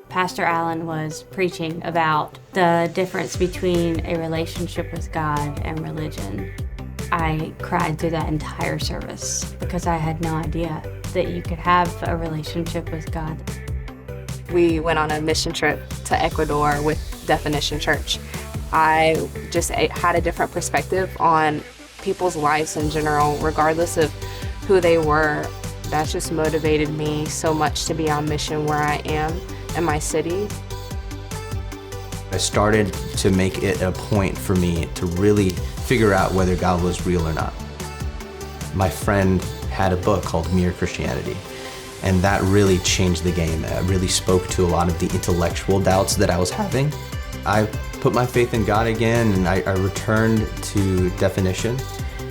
Pastor Allen was preaching about the difference between a relationship with God and religion. I cried through that entire service because I had no idea that you could have a relationship with God. We went on a mission trip to Ecuador with Definition Church. I just had a different perspective on people's lives in general, regardless of who they were. That just motivated me so much to be on mission where I am in my city. I started to make it a point for me to really figure out whether God was real or not. My friend had a book called Mere Christianity, and that really changed the game. It really spoke to a lot of the intellectual doubts that I was having. I put my faith in God again, and I returned to Definition.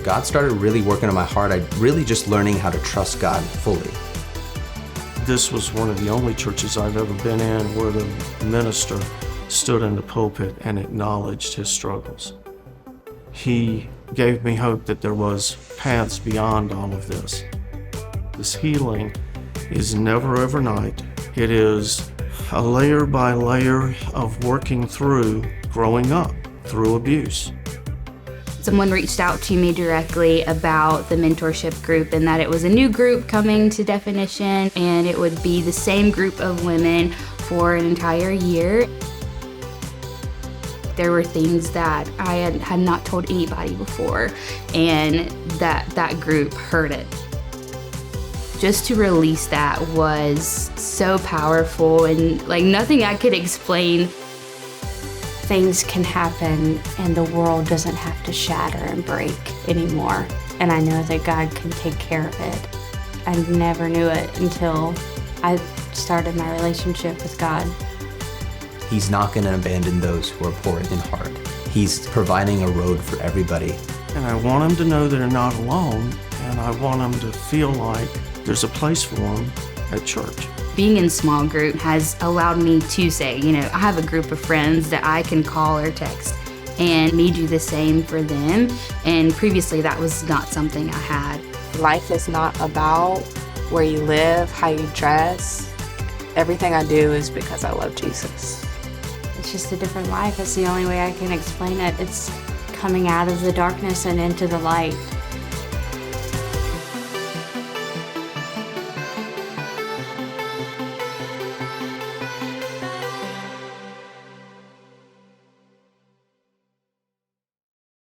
God started really working on my heart. I really just learning how to trust God fully. This was one of the only churches I've ever been in where the minister stood in the pulpit and acknowledged his struggles. He gave me hope that there was paths beyond all of this. This healing is never overnight. It is a layer by layer of working through growing up, through abuse. Someone reached out to me directly about the mentorship group and that it was a new group coming to Definition and it would be the same group of women for an entire year. There were things that I had not told anybody before, and that group heard it. Just to release that was so powerful, and like nothing I could explain. Things can happen and the world doesn't have to shatter and break anymore. And I know that God can take care of it. I never knew it until I started my relationship with God. He's not going to abandon those who are poor in heart. He's providing a road for everybody. And I want them to know they're not alone, and I want them to feel like there's a place for them at church. Being in small group has allowed me to say, I have a group of friends that I can call or text and me do the same for them. And previously that was not something I had. Life is not about where you live, how you dress. Everything I do is because I love Jesus. It's just a different life. It's the only way I can explain it. It's coming out of the darkness and into the light.